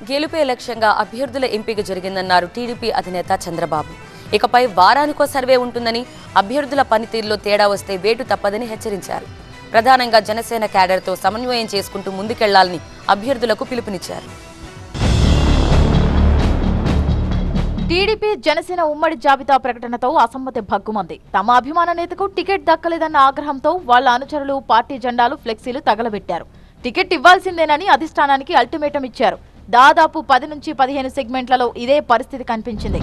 గెలుపే లక్ష్యంగా అభ్యర్థుల ఎంపిక జరిగిందన్నారు టీడీపీ అధినేత చంద్రబాబు. ఇకపై వారానికో సర్వే ఉంటుందని, అభ్యర్థుల పనితీరులో తేడా వస్తే వేటు తప్పదని హెచ్చరించారు. ప్రధానంగా జనసేన క్యాడర్తో సమన్వయం చేసుకుంటూ ముందుకెళ్లాలని అభ్యర్థులకు పిలుపునిచ్చారు. టీడీపీ జనసేన ఉమ్మడి జాబితా ప్రకటనతో అసమ్మతి భగ్గుమంది. తమ అభిమాన నేతకు టికెట్ దక్కలేదన్న ఆగ్రహంతో వాళ్ల అనుచరులు పార్టీ జెండాలు, ఫ్లెక్సీలు తగలబెట్టారు. టికెట్ ఇవ్వాల్సిందేనని అధిష్టానానికి అల్టిమేటం ఇచ్చారు. దాదాపు 10 నుంచి 15 సెగ్మెంట్లలో ఇదే పరిస్థితి కనిపించింది.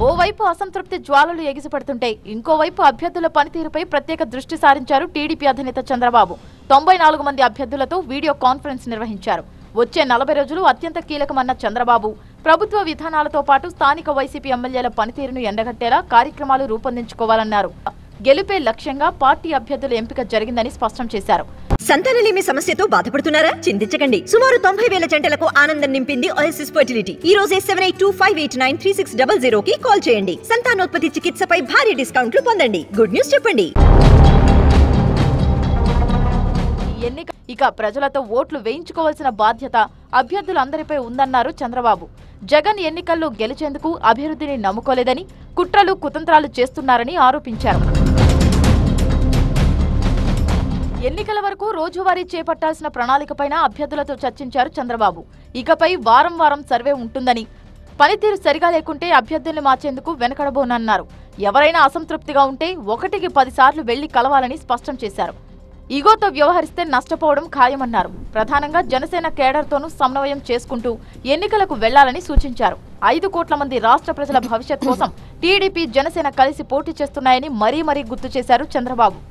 ఓవైపు అసంతృప్తి జ్వాలలు ఎగిసిపడుతుంటే ఇంకోవైపు అభ్యర్థుల పనితీరుపై ప్రత్యేక దృష్టి సారించారు టీడీపీ అధినేత చంద్రబాబు. 94 మంది అభ్యర్థులతో వీడియో కాన్ఫరెన్స్ నిర్వహించారు. వచ్చే 40 రోజులు అత్యంత కీలకమన్న చంద్రబాబు ప్రభుత్వ విధానాలతో పాటు స్థానిక వైసీపీ ఎమ్మెల్యేల పనితీరును ఎండగట్టేలా కార్యక్రమాలు రూపొందించుకోవాలన్నారు. గెలుపే లక్ష్యంగా పార్టీ అభ్యర్థుల ఎంపిక జరిగిందని స్పష్టం చేశారు. సంతానలేమి సమస్యతో బాధపడుతున్నారా? చింతించకండి. సుమారు 90,000 జంటలకు ఆనందం నింపింది ఓఎస్ఎస్ ఫర్టిలిటీ. ఈ రోజే 7825893600 కి కాల్ చేయండి. సంతానోత్పత్తి చికిత్సపై భారీ డిస్కౌంట్లు పొందండి. గుడ్ న్యూస్ చెప్పండి. ఇక ప్రజలతో ఓట్లు వేయించుకోవాల్సిన బాధ్యత అభ్యర్థులందరిపై ఉందన్నారు చంద్రబాబు. జగన్ ఎన్నికల్లో గెలిచేందుకు అభివృద్ధిని నమ్ముకోలేదని, కుట్రలు కుతంత్రాలు చేస్తున్నారని ఆరోపించారు. ఎన్నికల వరకు రోజువారీ చేపట్టాల్సిన ప్రణాళికపైన అభ్యర్థులతో చర్చించారు చంద్రబాబు. ఇకపై వారం వారం సర్వే ఉంటుందని, పనితీరు సరిగా లేకుంటే అభ్యర్థుల్ని మార్చేందుకు వెనకడబోనన్నారు. ఎవరైనా అసంతృప్తిగా ఉంటే 1కి 10 సార్లు వెళ్లి కలవాలని స్పష్టం చేశారు. ఈగోతో వ్యవహరిస్తే నష్టపోవడం ఖాయమన్నారు. ప్రధానంగా జనసేన కేడర్తోనూ సమన్వయం చేసుకుంటూ ఎన్నికలకు వెళ్లాలని సూచించారు. 5 కోట్ల మంది రాష్ట్ర ప్రజల భవిష్యత్ కోసం టీడీపీ, జనసేన కలిసి పోటీ చేస్తున్నాయని మరీ గుర్తు చేశారు చంద్రబాబు.